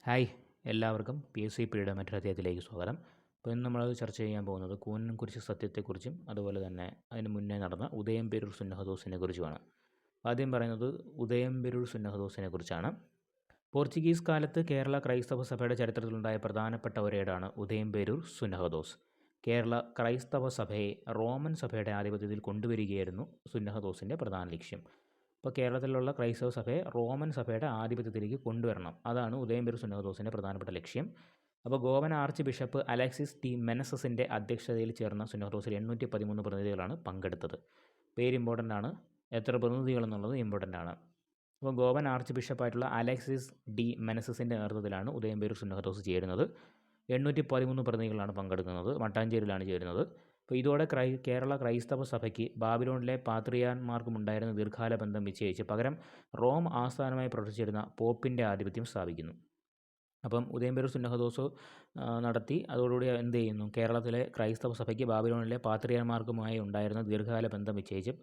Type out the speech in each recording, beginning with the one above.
Hi, എല്ലാവർക്കും PSC period മറ്റൊരു അധ്യായത്തിലേക്ക് സ്വാഗതം. അപ്പോൾ ഇന്ന് നമ്മൾ ചർച്ച ചെയ്യാൻ പോകുന്നത് കൂനൻകുരിശ് സത്യത്തെക്കുറിച്ചും അതുപോലെ തന്നെ അതിന് മുന്നേ നടന്ന ഉദയംപേരൂർ സുന്നഹദോസിനെ കുറിച്ചുമാണ്. ആദ്യം പറയുന്നത് ഉദയംപേരൂർ സുന്നഹദോസിനെ കുറിച്ചാണ്. പോർച്ചുഗീസ് കാലത്ത് കേരള ക്രൈസ്തവ സഭയുടെ ചരിത്രത്തിലുണ്ടായ പ്രധാനപ്പെട്ട ഒരേടാണ് ഉദയംപേരൂർ സുന്നഹദോസ്. കേരള ക്രൈസ്തവ സഭയെ റോമൻ സഭയുടെ ആധിപത്യത്തിൽ കൊണ്ടുവരികയായിരുന്നു സുന്നഹദോസിൻ്റെ പ്രധാന ലക്ഷ്യം. ഇപ്പോൾ കേരളത്തിലുള്ള ക്രൈസ്തവ സഭയെ റോമൻ സഭയുടെ ആധിപത്യത്തിലേക്ക് കൊണ്ടുവരണം. അതാണ് ഉദയംപേരൂർ സുന്നഹദോസിൻ്റെ പ്രധാനപ്പെട്ട ലക്ഷ്യം. അപ്പോൾ ഗോവൻ ആർച്ച് ബിഷപ്പ് അലക്സിസ് ടി മെനസസിൻ്റെ അധ്യക്ഷതയിൽ ചേർന്ന സുന്നഹദോസിൽ 813 പ്രതിനിധികളാണ് പങ്കെടുത്തത്. പേര് ഇമ്പോർട്ടൻ്റ് ആണ്, എത്ര പ്രതിനിധികൾ എന്നുള്ളത് ഇമ്പോർട്ടൻ്റ് ആണ്. അപ്പോൾ ഗോവൻ ആർച്ച് ബിഷപ്പായിട്ടുള്ള അലക്സിസ് ഡി മെനസസിൻ്റെ നേതൃത്വത്തിലാണ് ഉദയംപേരൂർ സുന്നഹദോസ് ചേരുന്നത്. 813 പ്രതിനിധികളാണ് പങ്കെടുക്കുന്നത്. മട്ടാഞ്ചേരിയിലാണ് ചേരുന്നത്. അപ്പോൾ ഇതോടെ കേരള ക്രൈസ്തവ സഭയ്ക്ക് ബാബിലോണിലെ പാത്രിയാർമാർക്കുമുണ്ടായിരുന്ന ദീർഘകാല ബന്ധം വിച്ഛേദിച്ച് പകരം റോം ആസ്ഥാനമായി പ്രവർത്തിച്ചിരുന്ന പോപ്പിൻ്റെ ആധിപത്യം സ്ഥാപിക്കുന്നു. അപ്പം ഉദയംപേരൂർ സുന്നഹദോസ് നടത്തി അതോടുകൂടി എന്ത് ചെയ്യുന്നു? കേരളത്തിലെ ക്രൈസ്തവ സഭയ്ക്ക് ബാബിലോണിലെ പാത്രിയാർമാർക്കുമായി ഉണ്ടായിരുന്ന ദീർഘകാല ബന്ധം വിച്ഛേദിച്ച്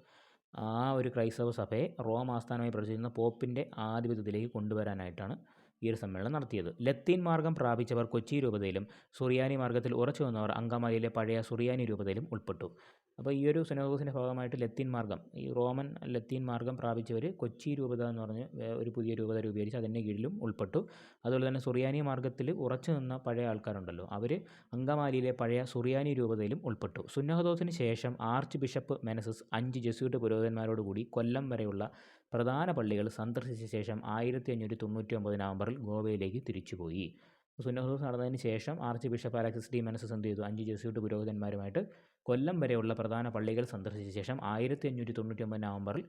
ആ ഒരു ക്രൈസ്തവ സഭയെ റോം ആസ്ഥാനമായി പ്രവർത്തിച്ചിരുന്ന പോപ്പിൻ്റെ ആധിപത്യത്തിലേക്ക് കൊണ്ടുവരാനായിട്ടാണ് ഈ ഒരു സമ്മേളനം നടത്തിയത്. ലത്തീൻ മാർഗം പ്രാപിച്ചവർ കൊച്ചി രൂപതയിലും സുറിയാനി മാർഗത്തിൽ ഉറച്ചു നിന്നവർ അങ്കമാലിയിലെ പഴയ സുറിയാനി രൂപതയിലും ഉൾപ്പെട്ടു. അപ്പോൾ ഈ ഒരു സുന്നഹദോസിൻ്റെ ഭാഗമായിട്ട് ലത്തീൻ മാർഗം, ഈ റോമൻ ലത്തീൻ മാർഗം പ്രാപിച്ചവർ കൊച്ചി രൂപത എന്ന് പറഞ്ഞ് ഒരു പുതിയ രൂപത രൂപീകരിച്ച് അതിൻ്റെ കീഴിലും ഉൾപ്പെട്ടു. അതുപോലെ തന്നെ സുറിയാനി മാർഗത്തിൽ ഉറച്ചു നിന്ന പഴയ ആൾക്കാരുണ്ടല്ലോ, അവർ അങ്കമാലിയിലെ പഴയ സുറിയാനി രൂപതയിലും ഉൾപ്പെട്ടു. സുന്നഹദോസിന് ശേഷം ആർച്ച് ബിഷപ്പ് മെനസസ് 5 ജെസ്യൂട്ട് പുരോഹിതന്മാരോടുകൂടി കൊല്ലം വരെയുള്ള പ്രധാന പള്ളികൾ സന്ദർശിച്ച ശേഷം 1599 നവംബറിൽ ഗോവയിലേക്ക് തിരിച്ചുപോയി. സുന്നഹദോസ് നടന്നതിന് ശേഷം arch bishop Alexis D Menezes എന്ത് ചെയ്തു? 5 ജെസ്യൂട്ട് പുരോഹിതന്മാരുമായിട്ട് കൊല്ലം വരെയുള്ള പ്രധാന പള്ളികൾ സന്ദർശിച്ച ശേഷം 1599 നവംബറിൽ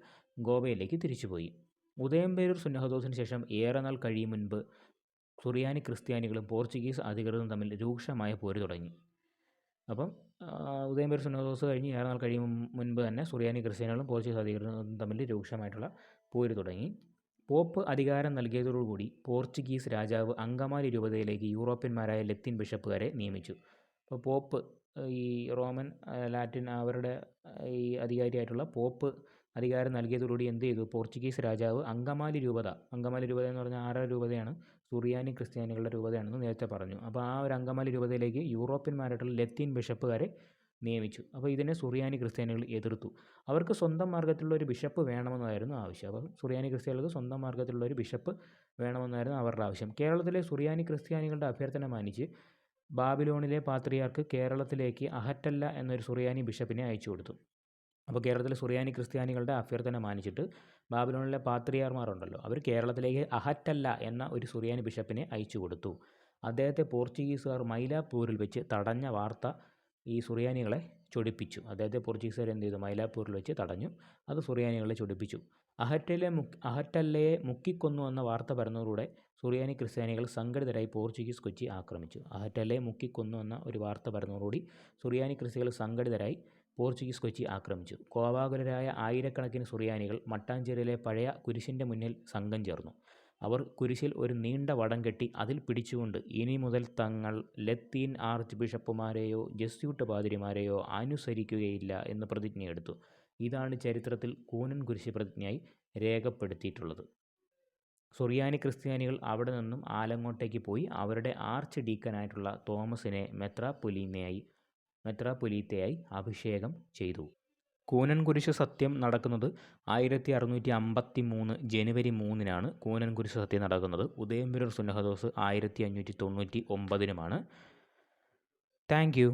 ഗോവയിലേക്ക് തിരിച്ചുപോയി. ഉദയംപേരൂർ സുന്നഹദോസിന് ശേഷം ഏറെ നാൾ കഴിയും മുൻപ് സുറിയാനി ക്രിസ്ത്യാനികളും പോർച്ചുഗീസ് അധികൃതരും തമ്മിൽ രൂക്ഷമായ പോര് തുടങ്ങി. അപ്പം ഉദയംപേരൂർ സുന്നഹദോസ് കഴിഞ്ഞ് ഏറെ നാൾ കഴിയും മുൻപ് തന്നെ സുറിയാനി ക്രിസ്ത്യാനികളും പോർച്ചുഗീസ് അധികൃതരും തമ്മിൽ രൂക്ഷമായിട്ടുള്ള പോര് തുടങ്ങി. പോപ്പ് അധികാരം നൽകിയതോടുകൂടി പോർച്ചുഗീസ് രാജാവ് അങ്കമാലി രൂപതയിലേക്ക് യൂറോപ്യന്മാരായ ലത്തീൻ ബിഷപ്പുകാരെ നിയമിച്ചു. അപ്പോൾ പോപ്പ്, ഈ റോമൻ ലാറ്റിൻ അവരുടെ ഈ അധികാരിയായിട്ടുള്ള പോപ്പ് അധികാരം നൽകിയതോടുകൂടി എന്ത് ചെയ്തു? പോർച്ചുഗീസ് രാജാവ് അങ്കമാലി രൂപത എന്ന് പറഞ്ഞാൽ ആരുടെ രൂപതയാണ്? സുറിയാനി ക്രിസ്ത്യാനികളുടെ രൂപതയാണെന്ന് നേരത്തെ പറഞ്ഞു. അപ്പോൾ ആ ഒരു അങ്കമാലി രൂപതയിലേക്ക് യൂറോപ്യന്മാരായിട്ടുള്ള ലത്തീൻ ബിഷപ്പുകാരെ നിയമിച്ചു. അപ്പോൾ ഇതിനെ സുറിയാനി ക്രിസ്ത്യാനികൾ എതിർത്തു. അവർക്ക് സ്വന്തം മാർഗത്തിലുള്ള ഒരു ബിഷപ്പ് വേണമെന്നായിരുന്നു ആവശ്യം. അപ്പോൾ സുറിയാനി ക്രിസ്ത്യാനികൾക്ക് സ്വന്തം മാർഗത്തിലുള്ള ഒരു ബിഷപ്പ് വേണമെന്നായിരുന്നു അവരുടെ ആവശ്യം. കേരളത്തിലെ സുറിയാനി ക്രിസ്ത്യാനികളുടെ അഭ്യർത്ഥന മാനിച്ച് ബാബിലോണിലെ പാത്രിയാർക്ക് കേരളത്തിലേക്ക് അഹറ്റല്ല എന്നൊരു സുറിയാനി ബിഷപ്പിനെ അയച്ചു കൊടുത്തു. അപ്പോൾ കേരളത്തിലെ സുറിയാനി ക്രിസ്ത്യാനികളുടെ അഭ്യർത്ഥന മാനിച്ചിട്ട് ബാബിലോണിലെ പാത്രിയാർമാരുണ്ടല്ലോ, അവർ കേരളത്തിലേക്ക് അഹറ്റല്ല എന്ന ഒരു സുറിയാനി ബിഷപ്പിനെ അയച്ചു കൊടുത്തു. അദ്ദേഹത്തെ പോർച്ചുഗീസുകാർ മൈലാപ്പൂരിൽ വെച്ച് തടഞ്ഞ വാർത്ത ഈ സുറിയാനികളെ ചൊടിപ്പിച്ചു. അദ്ദേഹത്തെ പോർച്ചുഗീസുകാർ എന്ത് ചെയ്തു? മൈലാപ്പൂരിൽ വെച്ച് തടഞ്ഞു. അത് സുറിയാനികളെ ചൊടിപ്പിച്ചു. അഹറ്റല്ലയെ മുക്കിക്കൊന്നു എന്ന വാർത്ത പരന്നതോടെ സുറിയാനി ക്രിസ്ത്യാനികൾ സംഘടിതരായി പോർച്ചുഗീസ് കൊച്ചി ആക്രമിച്ചു. അഹറ്റല്ലയെ മുക്കിക്കൊന്നു എന്ന ഒരു വാർത്ത പരന്നതോടുകൂടി സുറിയാനി ക്രിസ്ത്യാനികൾ സംഘടിതരായി പോർച്ചുഗീസ് കൊച്ചി ആക്രമിച്ചു. കോപാകുലരായ ആയിരക്കണക്കിന് സുറിയാനികൾ മട്ടാഞ്ചേരിയിലെ പഴയ കുരിശിൻ്റെ മുന്നിൽ സംഘം ചേർന്നു. അവർ കുരിശിൽ ഒരു നീണ്ട വടം കെട്ടി അതിൽ പിടിച്ചുകൊണ്ട് ഇനി മുതൽ തങ്ങൾ ലത്തീൻ ആർച്ച് ബിഷപ്പുമാരെയോ ജെസ്യൂട്ട് പാതിരിമാരെയോ അനുസരിക്കുകയില്ല എന്ന് പ്രതിജ്ഞയെടുത്തു. ഇതാണ് ചരിത്രത്തിൽ കൂനൻകുരിശ് പ്രതിജ്ഞയായി രേഖപ്പെടുത്തിയിട്ടുള്ളത്. സുറിയാനി ക്രിസ്ത്യാനികൾ അവിടെ നിന്നും ആലങ്ങോട്ടേക്ക് പോയി അവരുടെ ആർച്ച് ഡീക്കനായിട്ടുള്ള തോമസിനെ മെത്രാപ്പൊലീത്തയായി അഭിഷേകം ചെയ്തു. കൂനൻകുരിശ് സത്യം നടക്കുന്നത് 1653 ജനുവരി 3-നാണ് കൂനൻകുരിശ് സത്യം നടക്കുന്നത്. ഉദയംപേരൂർ സുന്നഹദോസ് 1599-നുമാണ്. Thank U.